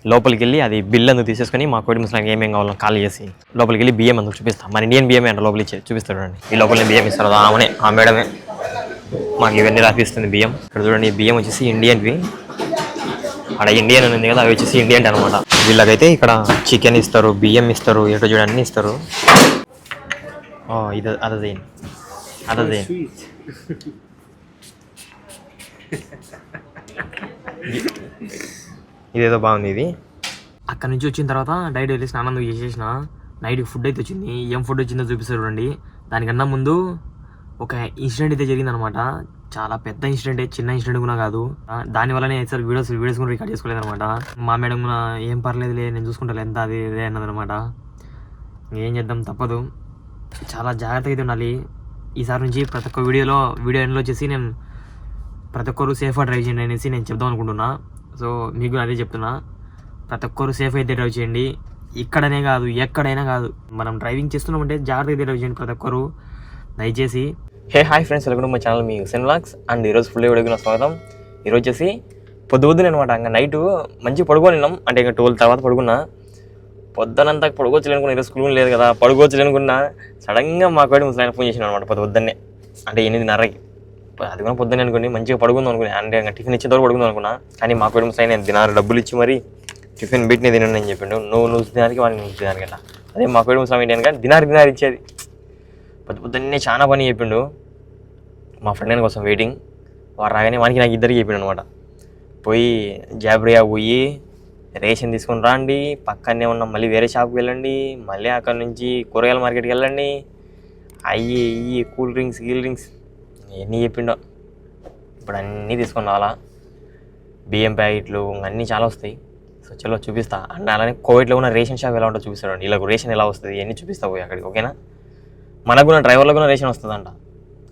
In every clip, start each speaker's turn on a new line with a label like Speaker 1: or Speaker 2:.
Speaker 1: లోపలికి వెళ్ళి అది బిల్ అందుకు తీసేసుకొని మా కోడి ముసలానికి ఏమేం కావాలో కాల్ చేసి లోపలికి వెళ్ళి బియ్యం అందుకు చూపిస్తాం. మన ఇండియన్ బియ్యమే అంట లోపలి ఇచ్చి చూపిస్తాడు అండి. ఈ లోపల బియ్యం ఇస్తారు ఆమెనే, ఆ మేడమే మాకు ఇవన్నీ రాపిస్తుంది బియ్యం. ఇక్కడ చూడండి బియ్యం వచ్చేసి ఇండియన్వి, అక్కడ ఇండియన్ ఉంది కదా అవి వచ్చేసి ఇండియన్ అనమాట. వీళ్ళకైతే ఇక్కడ చికెన్ ఇస్తారు, బియ్యం ఇస్తారు, ఎటు చూడండి అన్నీ ఇస్తారు. ఇది అదే ఇదేదో బాగుంది. ఇది అక్కడ నుంచి వచ్చిన తర్వాత డైరెక్ట్ వెళ్ళి స్నానం చేసేసిన. నైట్కి ఫుడ్ అయితే వచ్చింది. ఏం ఫుడ్ వచ్చిందో చూపిస్తారు చూడండి. దానికన్నా ముందు ఒక ఇన్సిడెంట్ అయితే జరిగిందనమాట. చాలా పెద్ద ఇన్సిడెంట్, చిన్న ఇన్సిడెంట్ కూడా కాదు. దానివల్లనే సార్ వీడియోస్ కూడా రికార్డ్ చేసుకోలేదు అనమాట. మా మేడం ఏం పర్లేదులే నేను చూసుకుంటాను ఎంత అది ఇదే అన్నదనమాట. ఏం చేద్దాం తప్పదు, చాలా జాగ్రత్తగా అయితే ఉండాలి. ఈసారి నుంచి ప్రతి ఒక్క వీడియో ఎండ్లో వచ్చేసి నేను ప్రతి ఒక్కరు సేఫ్గా డ్రైవ్ చేయండి అనేసి నేను చెప్దాం అనుకుంటున్నా. సో మీకు అదే చెప్తున్నా, ప్రతి ఒక్కరు సేఫ్ అయితే డ్రైవ్ చేయండి. ఇక్కడనే కాదు ఎక్కడైనా కాదు, మనం డ్రైవింగ్ చేస్తున్నామంటే జాగ్రత్తగా అయితే డ్రైవ్ చేయండి ప్రతి ఒక్కరు దయచేసి. Hi friends, welcome to my channel మీ హుసేన్ వ్లాగ్స్. అండ్ ఈరోజు ఫుల్ వీడియోకి నా స్వాగతం. ఈరోజు వచ్చేసి పొద్దున అనమాట. ఇంకా నైట్ మంచి పడుకోనిన్నాం, అంటే ఇంకా 12 తర్వాత పడుకున్నా. పొద్దునంతా పడుకోవచ్చులేనుకున్నా, ఈరోజు స్కూల్ లేదు కదా పడుకోవచ్చులేనుకున్నా. సడన్గా మా కోడి ముసలాయన ఫోన్ చేసిన అనమాట పొద్దున్నే, అంటే 8:30కి. అది కూడా పొద్దున్నే అనుకోండి, మంచిగా పడుకుందాం అనుకున్నా. అంటే ఇంకా టిఫిన్ ఇచ్చేంత వరకు పడుకుందాం అనుకున్నా. కానీ మా కోడి ముసలాయన తినాలి డబ్బులు ఇచ్చి మరి టిఫిన్ పెట్టినే తినండి అని చెప్పిండు. నువ్వు తినానికి వాడిని నువ్వు తినానికి అలా. అదే మా కోడి ముసలాయన ఏంటి అనగా దినారు ఇచ్చేది. పొద్దున్నే చాలా పని చెప్పిండు. మా ఫ్రెండ్ కోసం వెయిటింగ్, వాడు రాగానే వానికి నాకు ఇద్దరికి చెప్పిండు అనమాట. పోయి జాబ్రియా పోయి రేషన్ తీసుకొని రండి, పక్కనే ఉన్న మళ్ళీ వేరే షాప్కి వెళ్ళండి, మళ్ళీ అక్కడ నుంచి కూరగాయల మార్కెట్కి వెళ్ళండి, అయ్యి కూల్ డ్రింక్స్ ఎన్ని చెప్పిండో. ఇప్పుడు అన్నీ తీసుకొని రావాలా, బియ్యం ప్యాకెట్లు అన్నీ చాలా వస్తాయి. సో చలో చూపిస్తా. అండ్ అలానే కోవిడ్లో ఉన్న రేషన్ షాప్ ఎలా ఉంటుందో చూపిస్తాడు. వీళ్ళకు రేషన్ ఎలా వస్తుంది ఇవన్నీ చూపిస్తా పోయి అక్కడికి, ఓకేనా. మనకు కూడా డ్రైవర్లకు కూడా రేషన్ వస్తుందంట,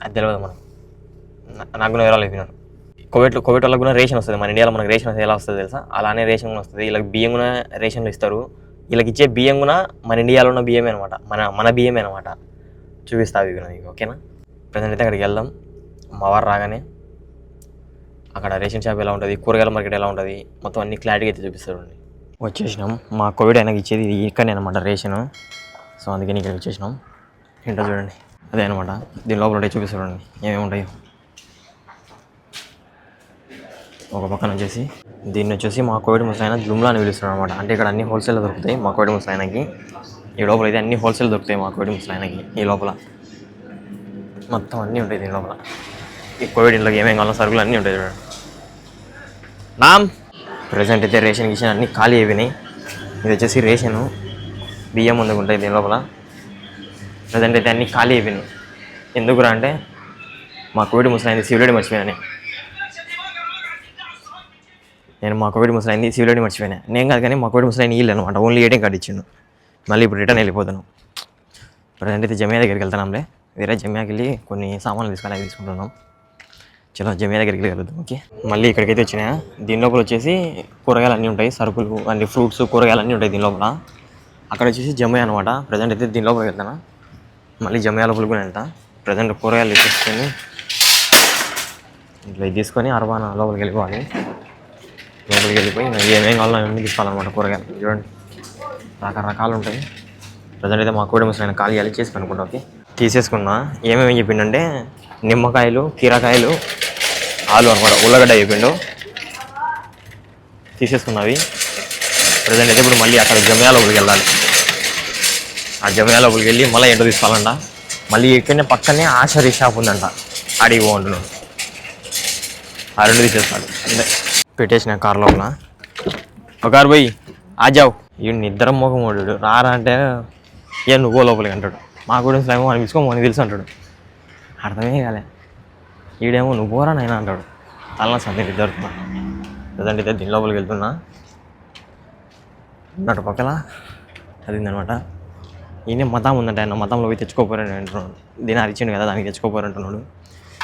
Speaker 1: అది తెలియదు మనం. నాకు కూడా ఎవరో చెప్పినారు. కోవిడ్ వాళ్ళకు కూడా రేషన్ వస్తుంది. మన ఇండియాలో మనకు రేషన్ ఎలా వస్తుంది తెలుసా, అలానే రేషన్ కూడా వస్తుంది. వీళ్ళకి బియ్యం కూడా రేషన్లు ఇస్తారు. వీళ్ళకి ఇచ్చే బియ్యం కూడా మన ఇండియాలో ఉన్న బియ్యమే అనమాట, మన బియ్యమే అనమాట. చూపిస్తా అవి కూడా మీకు, ఓకేనా. ప్రజెంట్ అయితే అక్కడికి వెళ్దాం. మా వారు రాగానే అక్కడ రేషన్ షాప్ ఎలా ఉంటుంది, కూరగాయల మార్కెట్ ఎలా ఉంటుంది, మొత్తం అన్ని క్లారిటీగా అయితే చూపిస్తారు. వచ్చేసినాం. మా కోవిడ్ అయినాక ఇచ్చేది ఇక్కడనే అనమాట రేషను. సో అందుకని ఇక్కడ వచ్చేసినాం. ఏంటో చూడండి, అదే అనమాట. దీని లోపల ఉంటాయి చూపిస్తాడండి ఏమేమి ఉంటాయో. ఒక పక్కన వచ్చేసి దీన్ని వచ్చేసి మా కోవిడ్ ముసలాయన జుమ్లా అని పిలుస్తున్నాడు అనమాట. అంటే ఇక్కడ అన్ని హోల్సేల్ దొరుకుతాయి మా కోవిడ్ ముసలాయనకి. ఈ లోపల అయితే అన్ని హోల్సేల్ దొరుకుతాయి మా కోవిడ్ ముసలాయనకి. ఈ లోపల మొత్తం అన్నీ ఉంటాయి దీని లోపల. ఈ కోవిడ్ ఇంట్లోకి ఏమేమి కావాలో సరుకులు అన్నీ ఉంటాయి చూడండి. ప్రజెంట్ అయితే రేషన్ గిషన్ అన్నీ ఖాళీ అయిపోయినాయి. ఇది వచ్చేసి రేషను, బియ్యం ముందుకు ఉంటాయి దీని లోపల. ప్రజెంట్ అయితే అన్నీ ఖాళీ అయిపోయినాయి. ఎందుకురా అంటే మా కోవిడ్ ముసలాయింది సివిలైడి మర్చిపోయాను. నేను మా కోవిడ్ ముసలాయింది సివిలైడి మర్చిపోయాను. నేను కాదు కానీ మా కోవిడ్ ముసలాయిని వీళ్ళు అనమాట. ఓన్లీ ఏటీఎం కార్డు ఇచ్చిండు. మళ్ళీ ఇప్పుడు రిటర్న్ వెళ్ళిపోతాను. ప్రజెంట్ అయితే జమియా దగ్గరికి వెళ్తానంలే. వేరే జమియాకి వెళ్ళి కొన్ని సామాన్లు తీసుకుంటున్నాం. చలో జమియా దగ్గరికి వెళ్తాం, ఓకే. మళ్ళీ ఇక్కడికైతే వచ్చినాయా. దీని లోపల వచ్చేసి కూరగాయలు అన్నీ ఉంటాయి, సరుకులు అన్ని ఫ్రూట్స్ కూరగాయలు అన్నీ ఉంటాయి దీని లోపల. అక్కడ వచ్చేసి జమియా అనమాట. ప్రజెంట్ అయితే దీని లోపలికి వెళ్తాను. మళ్ళీ జమియా లోపలికి కూడా వెళ్తా. ప్రజెంట్ కూరగాయలు తీసుకొని ఇట్లా ఇది తీసుకొని అరబానా లోపలికి వెళ్ళిపోవాలి. లోపలికి వెళ్ళిపోయి ఏమేం కావాలో అవన్నీ తీసుకోవాలన్నమాట. కూరగాయలు చూడండి రకరకాలు ఉంటాయి. ప్రజెంట్ అయితే మా కోడి ముసలైన ఖాళీ చేసి కనుక్కుంటా, ఓకే. తీసేసుకున్నా. ఏమేమి చెప్పిండంటే నిమ్మకాయలు, కీరకాయలు, ఆలు అనమాట, ఉల్లగడ్డ చెప్పిండు. తీసేసుకున్నవి. ప్రజెంట్ అయితే ఇప్పుడు మళ్ళీ అక్కడ జమియా లోపలికి వెళ్ళాలి. ఆ జమియా లోపలికి వెళ్ళి మళ్ళీ ఏంటో తీసుకోవాలంట. మళ్ళీ ఇక్కడనే పక్కనే ఆశరీ షాప్ ఉందంట, అడిగి బాగుంటున్నాడు. ఆ రెండు తీసేస్తాడు అంతే. పెట్టేసిన కార్ లోపల. ఒక కారు పోయి ఆజావు. ఈ నిద్ర మోహం వాడు రారా అంటే నువ్వు లోపలికి అంటాడు. మా గురించి ఏమో అని తీసుకోమని తెలుసు అంటాడు. అర్థమే కాలే. ఈడేమో నువ్వు పోరా నైనా అంటాడు. అలా సందడి జరుగుతున్నా. ప్రజెంట్ అయితే దీని లోపలికి వెళ్తున్నా. అన్నట్టు పక్కల అదిందనమాట. ఈయన మతం ఉందంటే ఆయన మతంలో పోయి తెచ్చుకోపోరని అంటున్నాడు. దీని ఇచ్చిండు కదా దానికి తెచ్చుకోపోరంటున్నాడు.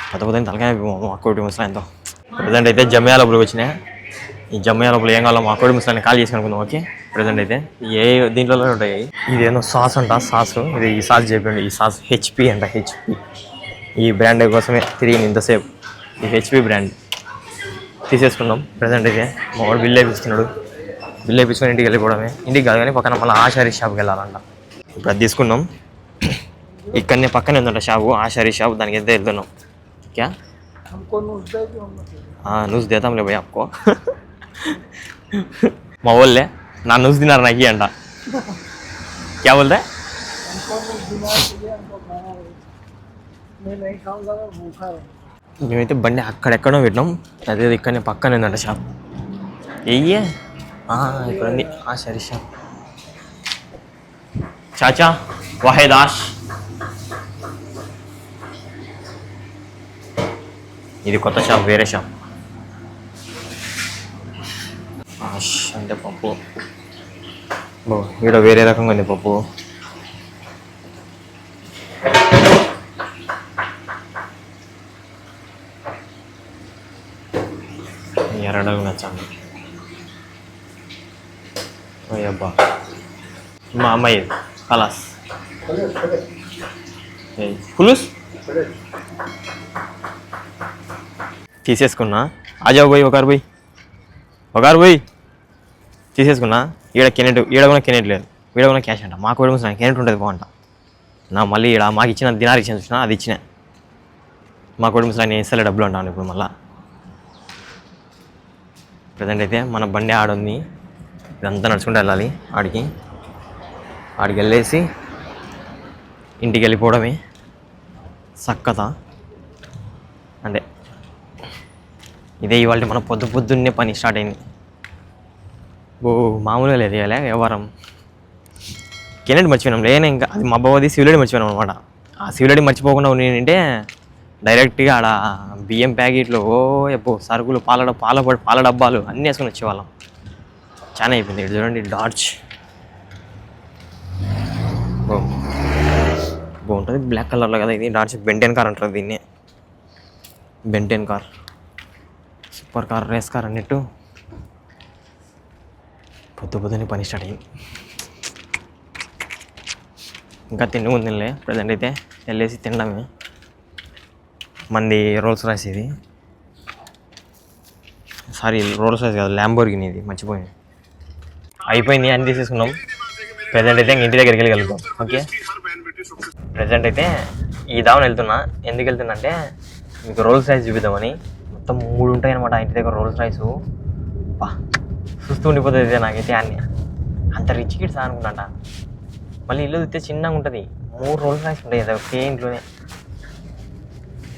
Speaker 1: కొత్త తలకాయ మా కోటి ముసలాయంతో. ప్రజెంట్ అయితే జమియా లోపలికి వచ్చినాయి. ఈ జమియా లోపల ఏం కావాలో మా కోడి ముసలాన్ని కాల్ చేసి అనుకుందాం, ఓకే. ప్రజెంట్ అయితే దీంట్లో ఉంటాయి. ఇదేమో సాస్ అంట, సాసు ఇది. ఈ సాస్ చెప్పండి, ఈ సాస్ హెచ్పి అంట. హెచ్పి ఈ బ్రాండ్ కోసమే తిరిగి ఇంతసేపు. ఈ హెచ్పి బ్రాండ్ తీసేసుకున్నాం. ప్రజెంట్ అయితే మా వాడు బిల్ వేపిస్తున్నాడు. బిల్ వేయించుకొని ఇంటికి వెళ్ళిపోవడమే. ఇంటికి కాదు కానీ పక్కన మళ్ళీ ఆశారీ షాప్కి వెళ్ళాలంట. ఇప్పుడు అది తీసుకున్నాం. ఇక్కడనే పక్కనే ఉందంట షాపు, ఆశారీ షాప్. దానికి ఎంత వెళ్తున్నాం. క్యా నూస్ దేతాంలే భయ్ ఆప్కో. మా వాళ్ళే నా నూస్ తిన్నారు నాకు అంట. క్యా బోల్తే మేమైతే బండి అక్కడెక్కడో పెట్టినాం. అదే ఇక్కడనే పక్కనే ఉందంట షాప్. ఎయ్యే ఇక్కడ ఉంది ఆశారీ షాప్. చాచా వాహేదాష్. ఇది కొత్త షాప్, వేరే షాప్. అంటే పప్పు ఇక్కడ వేరే రకంగా ఉంది పప్పు. ఎర్రడలు నచ్చండి. అబ్బా మా అమ్మాయి కలాస్ పులుస్ తీసేసుకున్నా. ఆజావు పోయి ఒకరు పోయి తీసేసుకున్నా. ఈడ కెనెట్, ఈడ కూడా కెనెట్ లేదు, ఈడ కూడా క్యాష్ అంట. మాకు కూడా కెనెట్ ఉంటుంది బాగుంట. నా మళ్ళీ ఈడ మాకు ఇచ్చిన దినార్ ఇచ్చిన చూసిన, అది ఇచ్చిన. మా కూడా నేను ఇస్తలే డబ్బులు అంటాను ఇప్పుడు మళ్ళీ. ప్రజెంట్ అయితే మన బండి ఆడుంది. ఇదంతా నడుచుకుంటూ వెళ్ళాలి ఆడికి వెళ్ళేసి ఇంటికి వెళ్ళిపోవడమే సక్కత. అంటే ఇదే ఇవాళ మన పొద్దున్నే పని స్టార్ట్ అయింది. మామూలుగా లేదు ఇవ్వలే వ్యవహారం. కెనెట్ మర్చిపోయినాం లేనే. ఇంకా అది మా బావది సివిలడి మర్చిపోయినాం అనమాట. ఆ సివిలడి మర్చిపోకుండా నేనంటే డైరెక్ట్గా ఆడ బియ్యం ప్యాకెట్లు సరుకులు పాల డబ్బాలు అన్నీ వేసుకొని వచ్చేవాళ్ళం. చాలా అయిపోయింది. ఇక్కడ చూడండి డాడ్జ్ బాగుంటుంది, బ్లాక్ కలర్లో కదా ఇది. డాడ్జ్ బెంటెన్ కార్ అంటారు దీన్ని. Ben Ten car, super car, race car అన్నట్టు. పొద్దునే పని స్టార్ట్ అయింది. ఇంకా తిండిలే. ప్రజెంట్ అయితే వెళ్ళేసి తినడమే. మంది రోల్స్ రాయిస్ ఇది. సారీ రోల్స్ రాయిస్ కాదు, ల్యాంబోర్గిని ఇది. మర్చిపోయింది. అయిపోయింది, అన్నీ తీసేసుకున్నాం. ప్రజెంట్ అయితే ఇంటి దగ్గరికి వెళ్ళి వెళ్తాం. ఓకే, ప్రజెంట్ అయితే ఈ దావని వెళ్తున్నా. ఎందుకు వెళ్తున్నా అంటే మీకు రోల్స్ రాయిస్ చూపిద్దామని. మొత్తం 3 ఉంటాయి అనమాట ఇంటి దగ్గర రోల్స్ రాయిస్. చూస్తూ ఉండిపోతుంది నాకైతే. అన్నీ అంత రిచ్ కిడ్స్ అనుకుంటా. మళ్ళీ ఇల్లు చూస్తే చిన్నగా ఉంటుంది. 3 రోల్స్ రాయిస్ ఉంటాయి కదా ఒకే ఇంట్లోనే.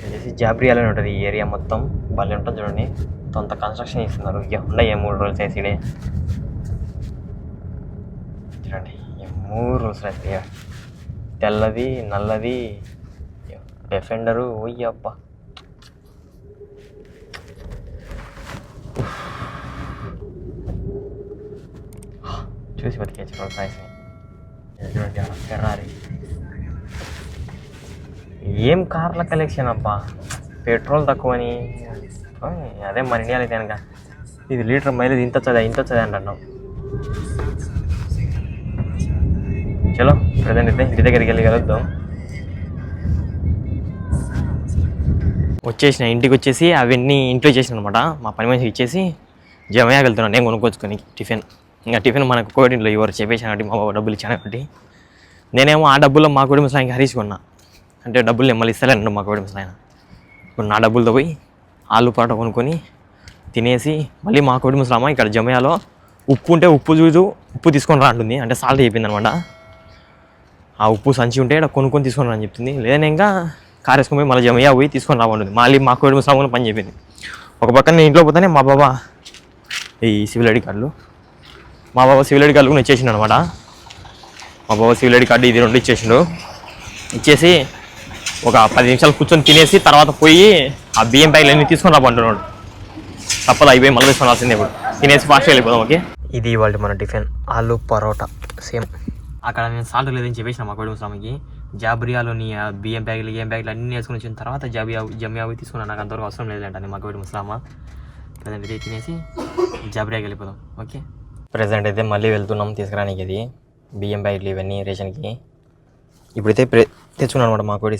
Speaker 1: వచ్చేసి జాబ్రియాలోనే ఉంటుంది ఈ ఏరియా మొత్తం. భలే ఉంటుంది చూడండి. అంత కన్స్ట్రక్షన్ చేస్తున్నారు. ఉన్నాయి 3 రోల్స్ రాయిస్ ఇడే చూడండి. 3 రోల్స్ రాయిస్, తెల్లది, నల్లది, డిఫెండరు. అబ్బా చూసి బతికేచ్చు రోల్స్ రాయిస్ని. చూడండి ఫెరారీ. ఏం కార్ల కలెక్షన్ అబ్బా. పెట్రోల్ తక్కువని అదే మన ఇండియాలో అయితే కనుక ఇది లీటర్ మైలేజ్ ఇంత వచ్చదా అంటున్నాం. చలో ప్రజెంట్ అయితే ఇంటి దగ్గరికి వెళ్ళి కలుద్దాం. ఇంటికి వచ్చేసి అవన్నీ ఇంట్లో చేసిన అనమాట. మా పని మనిషికి ఇచ్చేసి జమయాకి వెళ్తున్నాను నేను కొనుక్కొచ్చుకొని టిఫిన్. ఇంకా టిఫిన్ మనకు కోవిడ్లో ఎవరు చెప్పేసానంటే మా బాబు డబ్బులు ఇచ్చాను కాబట్టి నేనేమో ఆ డబ్బుల్లో మా కోడి ముసలాయనకి హరీసుకున్నా. అంటే డబ్బులు నేను మళ్ళీ ఇస్తలేను మా కోడి ముసలాయన. ఇప్పుడు నా డబ్బులతో పోయి ఆలు పరోటా కొనుక్కొని తినేసి మళ్ళీ మా కోడి ముసలామ ఇక్కడ జమయాలో ఉప్పు ఉంటే ఉప్పు తీసుకొని రా అంటుంది. అంటే సాల్ట్ చెప్పింది అనమాట. ఆ ఉప్పు సంచి ఉంటే ఇక్కడ కొనుక్కొని తీసుకొని రా అని చెప్తుంది. లేదని ఇంకా కార్ వేసుకొని పోయి మళ్ళీ జమయా పోయి తీసుకొని రావంటుంది. మళ్ళీ మా కోడి ముసలామ పని చెప్పింది. ఒక పక్కన నేను ఇంట్లో పోతానే మా బాబా ఈ సివిల్ ఐడి కార్డులు, మా బాబా సివిల్ ఐడి కార్డులు కూడా ఇచ్చేసిండు అనమాట. మా బాబా సివిల్ ఐడి కార్డు ఇది 2 ఇచ్చేసిండు. ఇచ్చేసి ఒక 10 నిమిషాలు కూర్చొని తినేసి తర్వాత పోయి ఆ బియ్యం ప్యాకెట్లు అన్నీ తీసుకొని రాబంటున్నాడు. తప్పదు, అయిపోయి మళ్ళీ తీసుకొని రాల్సిందే. ఇప్పుడు తినేసి ఫాస్ట్గా వెళ్ళిపోదాం. ఓకే, ఇది ఇవాళ మన టిఫిన్ ఆలు పరోటా సేమ్. అక్కడ నేను సాల్ట్ లేదని చెప్పేసిన మా కోడి ముసలామకి. జాబ్రియాలోని బియ్యం ప్యాకెట్లు అన్నీ వేసుకొని వచ్చిన తర్వాత జమియా తీసుకున్నాను. నాకు అంతవరకు అవసరం లేదంటే మా కోడి ముసలామ. ప్రజెంట్ అయితే తినేసి జాబ్రియాకి వెళ్ళిపోదాం. ఓకే, ప్రజెంట్ అయితే మళ్ళీ వెళ్తున్నాం తీసుకురానికి. ఇది బియ్యం ప్యాకెట్లు ఇవన్నీ రేషన్కి. ఇప్పుడైతే తెచ్చుకున్నాను అనమాట మా కోడి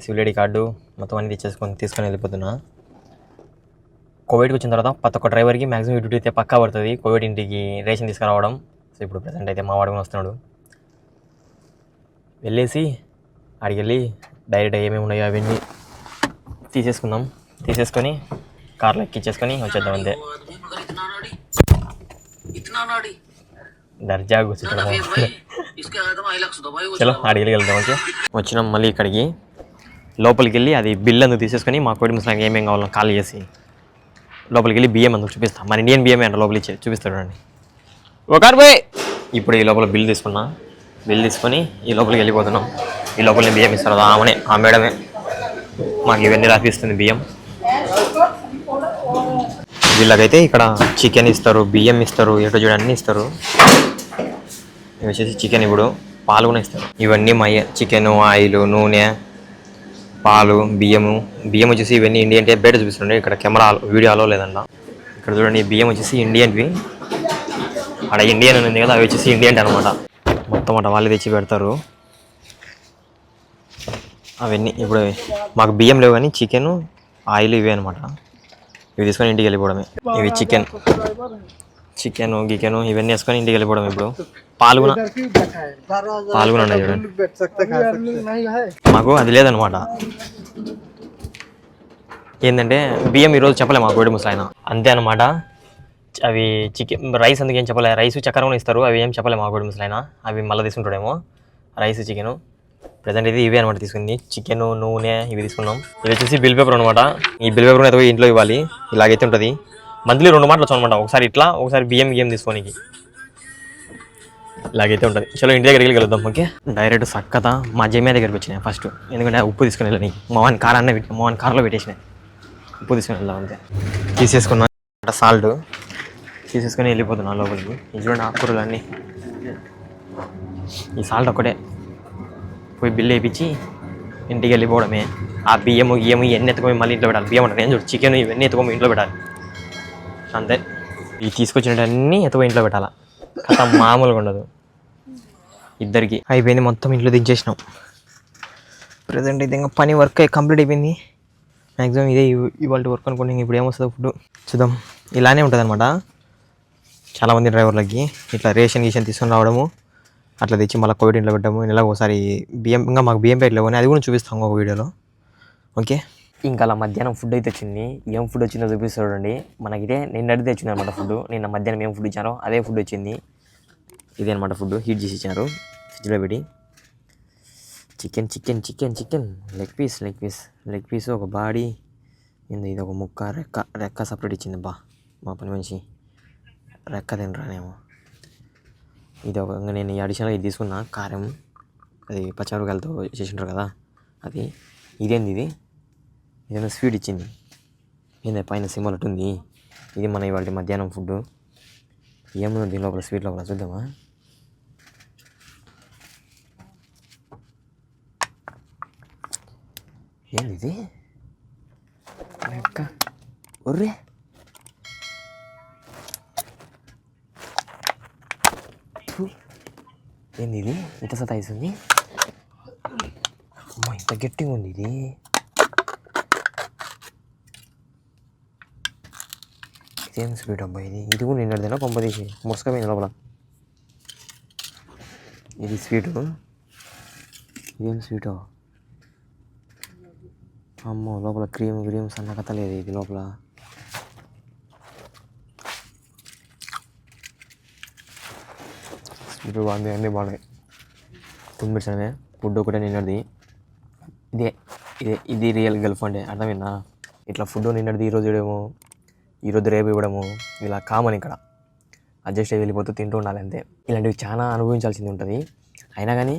Speaker 1: సివిల్ ఐడి కార్డు మొత్తం అన్నీ తీసుకొని వెళ్ళిపోతున్నా. కోవిడ్కి వచ్చిన తర్వాత ప్రతి ఒక్క డ్రైవర్కి మ్యాక్సిమం డ్యూటీ అయితే పక్కా పడుతుంది కోవిడ్ ఇంటికి రేషన్ తీసుకురావడం. సో ఇప్పుడు ప్రజెంట్ అయితే మా వాడుకొని వస్తున్నాడు. వెళ్ళేసి అడిగి వెళ్ళి డైరెక్ట్ ఏమేమి ఉన్నాయో అవన్నీ తీసేసుకొని కార్లో ఎక్కించేసుకొని వచ్చేద్దాం అంతే. దర్జా కూర్చుంటాం. చలో అడిగి వెళ్దాం. ఓకే వచ్చినాం మళ్ళీ ఇక్కడికి. లోపలికి వెళ్ళి అది బిల్ అందుకు తీసేసుకొని మా కోడి ముసలాకి ఏమేమి కావాలో కాల్ చేసి లోపలికి వెళ్ళి బియ్యం అందుకు చూపిస్తాం. మన ఇండియన్ బియ్యమే అంట లోపలికి ఇచ్చేది చూపిస్తాడు అండి. ఒకరు పోయి ఇప్పుడు ఈ లోపల బిల్ తీసుకొని ఈ లోపలికి వెళ్ళిపోతున్నాం. ఈ లోపల బియ్యం ఇస్తారు ఆమెనే, ఆ మేడమే మాకు ఇవన్నీ రాపిస్తుంది బియ్యం. వీళ్ళకైతే ఇక్కడ చికెన్ ఇస్తారు, బియ్యం ఇస్తారు, ఎటు చూడ అన్నీ ఇస్తారు. ఇవి వచ్చేసి చికెన్, ఇప్పుడు పాలు కూడా ఇస్తారు. ఇవన్నీ మా చికెన్, ఆయిల్, నూనె, పాలు, బియ్యం వచ్చేసి ఇవన్నీ ఇండియన్ టైప్ బయట చూపిస్తుండే. ఇక్కడ కెమెరా వీడియో అలో లేదంట. ఇక్కడ చూడండి బియ్యం వచ్చేసి ఇండియన్వి. అక్కడ ఇండియన్ ఉంది కదా, అవి వచ్చేసి ఇండియన్ అనమాట. మొత్తం అట వాళ్ళే తెచ్చి పెడతారు అవన్నీ. ఇప్పుడు మాకు బియ్యం లేవు కానీ చికెన్, ఆయిల్ ఇవే అనమాట. ఇవి తీసుకొని ఇంటికి వెళ్ళిపోవడమే. ఇవి చికెన్ ఇవన్నీ వేసుకొని ఇంటికి వెళ్ళిపోవడం. ఇప్పుడు పాలు కూడా ఉన్నాయి చూడండి. మాకు అది లేదనమాట. ఏంటంటే బియ్యం ఈరోజు చెప్పలే మాకు కోడి ముసలాయన, అంతే అనమాట. అవి చికెన్ రైస్ అందుకేం చెప్పలే. రైస్ చక్కెర కూడా ఇస్తారు, అవి ఏం చెప్పలే మా కోడి ముసలాయన. అవి మళ్ళీ తీసుకుంటాడేమో. రైస్, చికెను ప్రజెంట్ ఇది ఇవే అనమాట తీసుకుంది. చికెన్, నూనె ఇవి తీసుకున్నాం. ఇది వచ్చేసి బిల్ పేపర్ అనమాట. ఈ బిల్ పేపర్ అయితే ఇంట్లో ఇవ్వాలి. ఇలాగైతే ఉంటుంది. మంత్లీ 2 మాటలు వచ్చాం అనమాట. ఒకసారి ఇట్లా, ఒకసారి బియ్యం తీసుకోనికి. ఇలాగైతే ఉంటుంది. చలో ఇంటి దగ్గరికి వెళ్దాం. ఓకే డైరెక్ట్ సక్కత మా జమ్యా దగ్గరికి వచ్చినాయి ఫస్ట్. ఎందుకంటే ఉప్పు తీసుకుని వెళ్ళని మోహన్ కార్లో పెట్టేసినాయి. ఉప్పు తీసుకుని వెళ్దాం అంతే. తీసేసుకున్నా సాల్ట్ తీసేసుకొని వెళ్ళిపోతున్నాను లోపలికి. ఇంట్లో ఆకుకూరలు అన్నీ. ఈ సాల్ట్ ఒక్కటే పోయి బిల్లు వేయించి ఇంటికి వెళ్ళిపోవడమే. ఆ బియ్యము ఇవన్నీ ఎత్తుకొని మళ్ళీ ఇంట్లో పెట్టాలి. బియ్యం అంటే నేను చూడు చికెన్ ఇవన్నీ ఎత్తుకొని ఇంట్లో పెట్టాలి అంతే. ఇవి తీసుకొచ్చినవన్నీ ఎత్తుకొని ఇంట్లో పెట్టాలా. కథ మామూలుగా ఉండదు. ఇద్దరికి అయిపోయింది, మొత్తం ఇంట్లో దించేసినాం. ప్రజెంట్ అయితే ఇంకా పని వర్క్ కంప్లీట్ అయిపోయింది. మ్యాక్సిమం ఇదే ఇవాళ వర్క్ అనుకోండి. ఇప్పుడు ఏమొస్తుందో ఫుడ్ చూద్దాం. ఇలానే ఉంటుంది అనమాట చాలామంది డ్రైవర్లకి. ఇట్లా రేషన్ తీసుకొని రావడము, అట్లా తెచ్చి మళ్ళీ కోవిడ్ ఇంట్లో పెట్టాము. నెలకు ఒకసారి బియ్యం, ఇంకా మాకు బియ్యం ప్యాకెట్లు కానీ అది కూడా చూపిస్తాము ఒక వీడియోలో. ఓకే ఇంకా అలా మధ్యాహ్నం ఫుడ్ అయితే వచ్చింది. ఏం ఫుడ్ వచ్చిందో చూపిస్తాడు చూడండి. మనకిదే నిన్న అడిగితే వచ్చింది అనమాట ఫుడ్. నిన్న మధ్యాహ్నం ఏం ఫుడ్ ఇచ్చారో అదే ఫుడ్ వచ్చింది. ఇదే అనమాట ఫుడ్. హీట్ చేసి ఇచ్చారు ఫ్రిడ్జ్లో పెట్టి. చికెన్ లెగ్ పీస్ ఒక బాడీ ఇది ఒక ముక్క, రెక్క సపరేట్ ఇచ్చింది. మా పని మనిషి రెక్క తినరానేమో. ఇది ఒక నేను అడిషనల్గా ఇది తీసుకున్నా కారం, అది పచ్చిమిరపకాయలతో చేసింటారు కదా అది. ఇదేదో స్వీట్ ఇచ్చింది. ఏంది పైన సింబల్ ఉంటుంది. ఇది మన ఇవాళ మధ్యాహ్నం ఫుడ్. ఏముంది దీని లోపల, స్వీట్ లోపల చూద్దామా. ఏంది ఇది ఒర్రే ఏంది ఇది ఇంత సతాయిస్తుంది. అమ్మా ఇంత గట్టిగా ఉంది ఇది. ఇదేం స్వీట్ అబ్బా ఇది కూడా నిన్నటిదేనా పంపదీసి ముసుకపోయింది లోపల. ఇది స్వీటు. ఇదేం స్వీటో అమ్మో. లోపల క్రీమ్ సన్న కథ లేదు ఇది లోపల. స్వీట్ బాగుంది, అన్నీ బాగున్నాయి. తుమ్మిడిసమే ఫుడ్ ఒకటే నిన్నది. ఇది రియల్ గల్ఫ్ అంటే అర్థమైందా. ఇట్లా ఫుడ్ నిన్నది ఈరోజు రేపు ఇవ్వడము ఇలా కామన్. ఇక్కడ అడ్జస్ట్ అయ్యి వెళ్ళిపోతూ తింటూ ఉండాలి అంతే. ఇలాంటివి చాలా అనుభవించాల్సింది ఉంటుంది. అయినా కానీ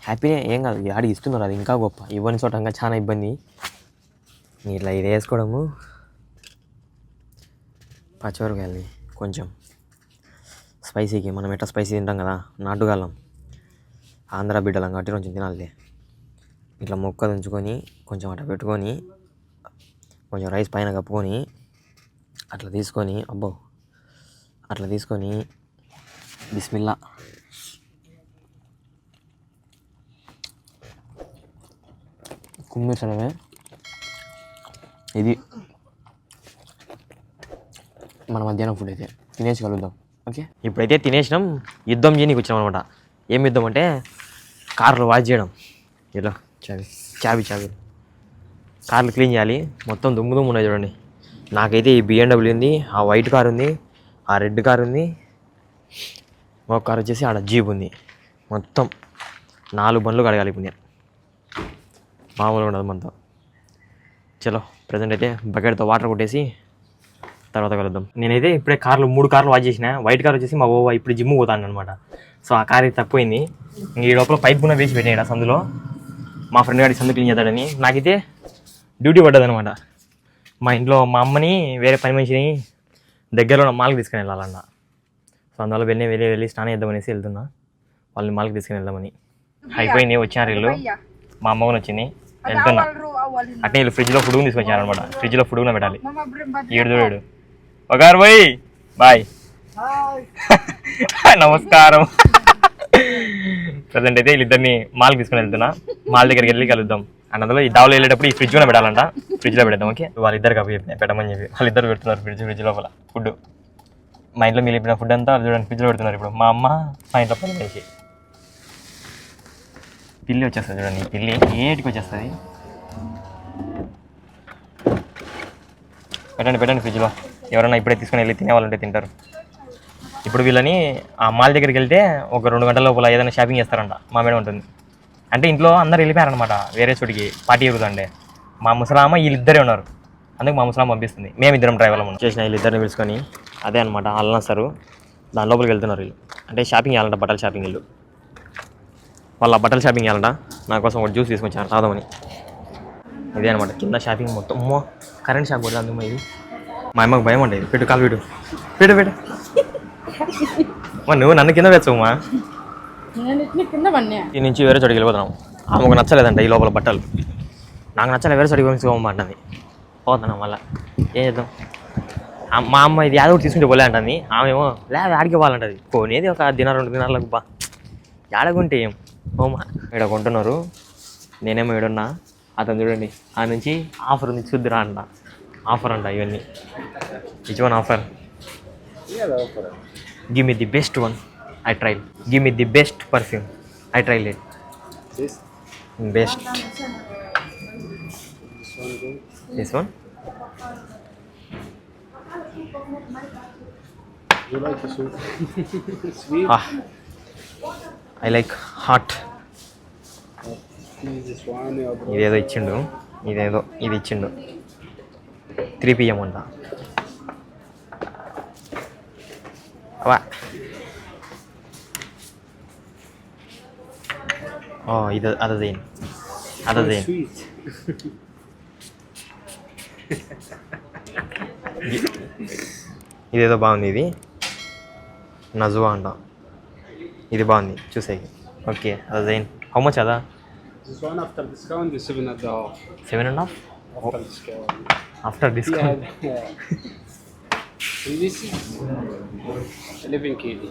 Speaker 1: హ్యాపీనే, ఏం కాదు. ఆడికి ఇస్తున్నారు అది ఇంకా గొప్ప. ఇవ్వని చోట ఇంకా చాలా ఇబ్బంది. ఇట్లా ఇది వేసుకోవడము, పచ్చిమిరపకాయలని కొంచెం స్పైసీకి. మనం ఎట్లా స్పైసీ తింటాం కదా, నాటుగాళ్ళం ఆంధ్ర బిడ్డలం కాబట్టి కొంచెం తినాలి. ఇట్లా ముక్క ఉంచుకొని కొంచెం అట్లా పెట్టుకొని కొంచెం రైస్ పైన కప్పుకొని అట్లా తీసుకొని అట్లా తీసుకొని బిస్మిల్లా. కుమ్మిసనమే ఇది మన మధ్యాహ్నం ఫుడ్ అయితే తినేసి కలుద్దాం. ఓకే, ఇప్పుడైతే తినేసినాం. యుద్ధం చేయడానికి వచ్చినాం అనమాట. ఏం యుద్ధం అంటే కార్లు వాష్ చేయడం. ఇలా చాబీ కార్లు క్లీన్ చేయాలి. మొత్తం దుమ్ము ఉన్నాయి చూడండి. నాకైతే ఈ BMW ఉంది, ఆ వైట్ కార్ ఉంది, ఆ రెడ్ కార్ ఉంది, ఒక కార్ వచ్చేసి ఆడ జీప్ ఉంది. మొత్తం 4 బండ్లు కడగాలి ఇప్పుడు నేను. మామూలుగా ఉండదు మొత్తం. చలో ప్రజెంట్ అయితే బకెట్తో వాటర్ కొట్టేసి తర్వాత కలుద్దాం. నేనైతే ఇప్పుడే 3 కార్లు వాష్ చేసిన. వైట్ కార్ వచ్చేసి మా ఇప్పుడు జిమ్ పోతాను అనమాట. సో ఆ కార్ అయితే తక్కువైంది. ఈ లోపల పైప్ కూడా వేసి పెట్టాడు సందులో. మా ఫ్రెండ్ గారికి సందు క్లీన్ చేద్దాడని నాకైతే డ్యూటీ పడ్డదనమాట. మా ఇంట్లో మా అమ్మని వేరే పని మనిషిని దగ్గరలో మాల్కి తీసుకుని వెళ్ళాలన్న. సో అందువల్ల వెళ్ళి స్నానం చేద్దామనేసి వెళ్తున్నా. వాళ్ళని మాల్కి తీసుకుని వెళ్దామని. అయిపోయింది, వచ్చినారు వీళ్ళు. మా అమ్మ కూడా వచ్చింది, వెళ్తున్నా. అట్నే వీళ్ళు ఫ్రిడ్జ్లో ఫుడ్ తీసుకొచ్చారనమాట. ఫ్రిడ్జ్లో ఫుడ్ కూడా పెట్టాలి. ఏడు ఒకరు పోయి బాయ్ నమస్కారం. ప్రజెంట్ అయితే వీళ్ళిద్దరిని మాల్కి తీసుకుని వెళ్తున్నా. మాల్ దగ్గరికి వెళ్ళి కలుద్దాం. అండ్ అందులో ఈ దావలో వెళ్ళేటప్పుడు ఈ ఫ్రిడ్జ్ కూడా పెట్టాలంట. ఫ్రిడ్జ్లో పెడదాం. ఓకే, వాళ్ళిద్దరు కప్పి పెట్టమని చెప్పి వాళ్ళిద్దరు పెడుతున్నారు ఫ్రిడ్జ్ లోపల ఫుడ్. మా ఇంట్లో మిగిలిన ఫుడ్ అంతా చూడండి ఫ్రిడ్జ్లో పెడుతున్నారు. ఇప్పుడు మా అమ్మ మా ఇంట్లో పని చేసి పిల్లి వచ్చేస్తుంది చూడండి. పిల్లి ఏటికి వచ్చేస్తుంది. పెట్టండి ఫ్రిడ్జ్లో. ఎవరైనా ఇప్పుడే తీసుకుని వెళ్ళి తినేవాళ్ళంటే తింటారు. ఇప్పుడు వీళ్ళని ఆ మాల్ దగ్గరికి వెళ్తే ఒక 2 గంటల లోపల ఏదైనా షాపింగ్ చేస్తారంట. మా మేడం ఉంటుంది. అంటే ఇంట్లో అందరు వెళ్ళిపోయారనమాట వేరే చోటికి పార్టీ జరుగుతుండే. మా ముసలామ్మ వీళ్ళిద్దరే ఉన్నారు. అందుకు మా ముసలామ్మ పంపిస్తుంది. మేమిద్దరం డ్రైవర్లు ఉన్నాం. చేసిన వీళ్ళిద్దరిని పిలుచుకొని అదే అనమాట అల్నస్తారు. దాని లోపలికి వెళ్తున్నారు వీళ్ళు. అంటే షాపింగ్ చేయాలంట, బట్టల షాపింగ్. వీళ్ళు వాళ్ళ బట్టల షాపింగ్ చేయాలంట. నా కోసం ఒక జ్యూస్ తీసుకొచ్చాను తాదామని. ఇదే అనమాట కింద షాపింగ్ మొత్తం. కరెంట్ షాక్ కూడా అందుకు ఇది. మా అమ్మకు భయం ఉండేది. పెట్టు కాలు పెట్టు. నువ్వు నన్ను కింద పెట్టమ్మా. ఈ నుంచి వేరే చోటికి వెళ్ళిపోతున్నాం. ఆమెకు నచ్చలేదంట ఈ లోపల బట్టలు. నాకు నచ్చలే, వేరే చోటికి పంపించుకోమంటుంది. పోతున్నాం మళ్ళీ. ఏం చేద్దాం. మా అమ్మ ఇది యాదో ఒకటి తీసుకుంటే పోలే అంటుంది. ఆమెమో లేదు ఆడికి పోవాలంటది. పోనేది ఒక 2 దినాలకు బా ఏడకుంటే ఏం ఓమా ఇక్కడ కొంటున్నారు. నేనేమో ఏడున్నా. అతను చూడండి ఆ నుంచి ఆఫర్ ఉంది చూద్దురా అంట. ఆఫర్ అంట ఇవన్నీ. Which one offer? Give me the best one. I tried. Give me the best perfume. I tried it. This? Best. This one? You like the sweet? Sweet? I like hot. ఇదేదో ఇచ్చిండు. ఇది ఇచ్చిండు. 3 PM అంట. అవా ఇది అదే ఇదేదో బాగుంది. ఇది నజువా అంట. ఇది బాగుంది చూసేకి. ఓకే అదే. హౌ మచ్ అదా? 7.5. After discount.
Speaker 2: This is 11 kg.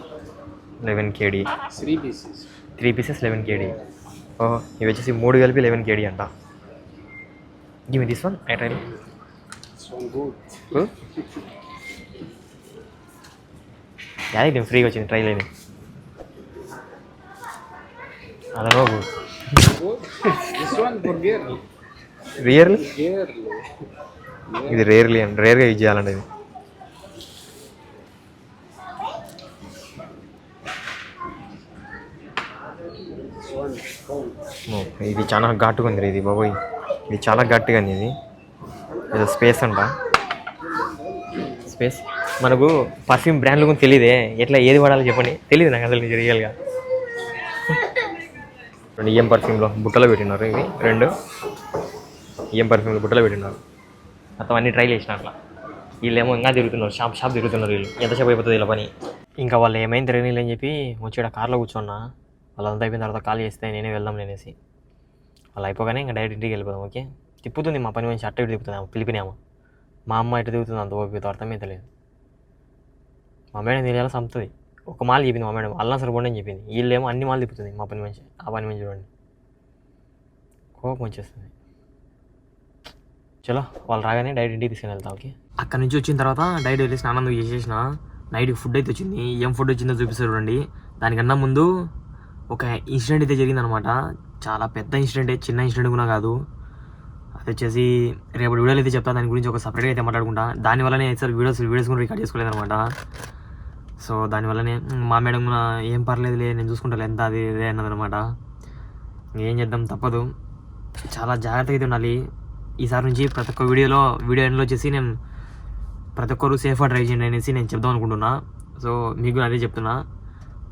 Speaker 1: 11 kg.
Speaker 2: 3 pieces.
Speaker 1: 3 pieces 11 kg. ఓహో ఇవి వచ్చేసి 3 కలిపి 11 kg అంట. Give me this one. I try.
Speaker 2: This one good.
Speaker 1: యాది నేను ఫ్రీగా వచ్చింది ట్రై లేదు. అదనో good.
Speaker 2: This one for girl.
Speaker 1: Really?
Speaker 2: Girl.
Speaker 1: ఇది రేర్గా యూజ్ చేయాలండి ఇది. ఇది చాలా ఘాటుగా ఉంది ఇది బాబోయ్. ఇది చాలా గట్టిగా ఉంది. ఇది ఏదో స్పేస్ అంట. స్పేస్ మనకు పర్ఫ్యూమ్ బ్రాండ్లు కూడా తెలియదే. ఎట్లా ఏది వాడాలో చెప్పండి. తెలియదు నాకు అసలు ఇది రియల్గా. 2 EM పర్ఫ్యూమ్లో బుట్టలో పెట్టినారు. ఇవి 2 EM పర్ఫ్యూమ్లో బుట్టలో పెట్టినారు. మొత్తం అన్ని ట్రై చేసిన అట్లా. వీళ్ళేమో ఇంకా తిరుగుతున్నారు. షాప్ తిరుగుతున్నారు వీళ్ళు. ఎంతసేపు అయిపోతుంది ఇలా పని. ఇంకా వాళ్ళు ఏమైనా తిరగనీళ్ళు అని చెప్పి వచ్చి కార్లో కూర్చున్నా. వాళ్ళంతా అయిపోయిన తర్వాత కాల్ చేస్తే నేనే వెళ్దాం అనేసి. వాళ్ళు అయిపోగానే ఇంకా డైరెక్ట్ ఇంటికి వెళ్ళిపోదాం. ఓకే, తిప్పుతుంది మా పని మనిషి. అట్ట ఇటు తిప్పుతుంది. పిలిపినామా మా అమ్మ ఇటు తిరుగుతుంది. అంత ఓపికతో అర్థమే తెలియదు. మా మేడం తెలియాల సంపుతుంది. ఒక మాల్ చెప్పింది మా మేడం. అల్లా సరిపోండి అని చెప్పింది. వీళ్ళేమో అన్ని మాలు తిప్పుతుంది మా పని మనిషి. ఆ పని మనిషి చూడండి కోపం వచ్చేస్తుంది. చలో వాళ్ళు రాగానే డైరెక్ట్ ఇంటికి తీసుకుని వెళ్తాం. ఓకే, అక్కడ నుంచి వచ్చిన తర్వాత డైరెక్ట్ వెళ్ళి స్నానం చేసేసిన. నైట్కి ఫుడ్ అయితే వచ్చింది. ఏం ఫుడ్ వచ్చిందో చూపిస్తారు చూడండి. దానికన్నా ముందు ఒక ఇన్సిడెంట్ అయితే జరిగిందనమాట. చాలా పెద్ద ఇన్సిడెంటే, చిన్న ఇన్సిడెంట్ కూడా కాదు. అది వచ్చేసి రేపు వీడియోలు అయితే చెప్తా, దాని గురించి ఒక సపరేట్గా అయితే మాట్లాడుకుంటా. దానివల్లనే సార్ వీడియోస్ కూడా రికార్డ్ చేసుకోలేదనమాట. సో దానివల్లనే మా మేడం కూడా ఏం పర్లేదులే నేను చూసుకుంటాను ఎంత అది ఇదే అన్నదనమాట. ఏం చేద్దాం, తప్పదు. చాలా జాగ్రత్తగా అయితే ఉండాలి. ఈసారి నుంచి ప్రతి ఒక్క వీడియో ఎండ్లో వచ్చేసి నేను ప్రతి ఒక్కరు సేఫ్గా డ్రైవ్ చేయండి అనేసి నేను చెప్దాం అనుకుంటున్నా. సో మీకు అదే చెప్తున్నా,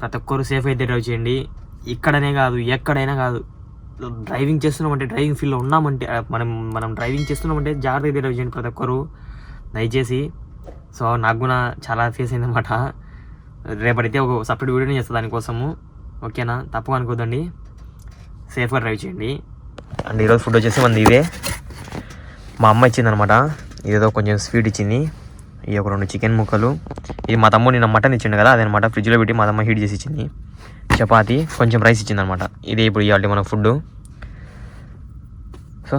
Speaker 1: ప్రతి ఒక్కరు సేఫ్ అయితే డ్రైవ్ చేయండి. ఇక్కడనే కాదు, ఎక్కడైనా కాదు. డ్రైవింగ్ చేస్తున్నామంటే, డ్రైవింగ్ ఫీల్డ్లో ఉన్నామంటే, మనం డ్రైవింగ్ చేస్తున్నామంటే జాగ్రత్తగా డ్రైవ్ చేయండి ప్రతి ఒక్కరు దయచేసి. సో నాకు కూడా చాలా ఫేస్ అయిందన్నమాట. రేపటితే ఒక సపరేట్ వీడియోని చేస్తాను దానికోసము. ఓకేనా, తప్పుగా అనుకోద్దండి. సేఫ్గా డ్రైవ్ చేయండి. అండ్ ఈరోజు ఫుడ్ వచ్చేసి మనది ఇదే, మా అమ్మ ఇచ్చిందనమాట. ఇదేదో కొంచెం స్వీట్ ఇచ్చింది. ఈ ఒక 2 చికెన్ ముక్కలు. ఇది మా తమ్ముడు నిన్న మటన్ ఇచ్చిండు కదా, అదనమాట. ఫ్రిడ్జ్లో పెట్టి మా అమ్మ హీట్ చేసి ఇచ్చింది. చపాతి, కొంచెం రైస్ ఇచ్చిందనమాట. ఇదే ఇప్పుడు ఇవాళ మనకు ఫుడ్. సో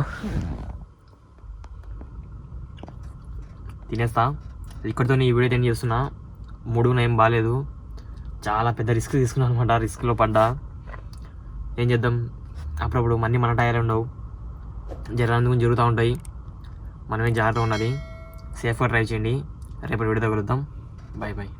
Speaker 1: తినేస్తా. ఇక్కడితో ఈ వీడియో ఏం చేస్తున్నా. మూడు ఏం బాగాలేదు, చాలా పెద్ద రిస్క్ తీసుకున్నాను అనమాట. రిస్క్లో పడ్డా. ఏం చేద్దాం, అప్పుడప్పుడు మళ్ళీ మన టైర్ ఉండవు, జరగడానికి జరుగుతూ ఉంటాయి. మనమే జాగ్రత్తగా ఉండాలి. సేఫ్గా డ్రైవ్ చేయండి. రేపటి వీడియోతో కలుద్దాం. Bye bye.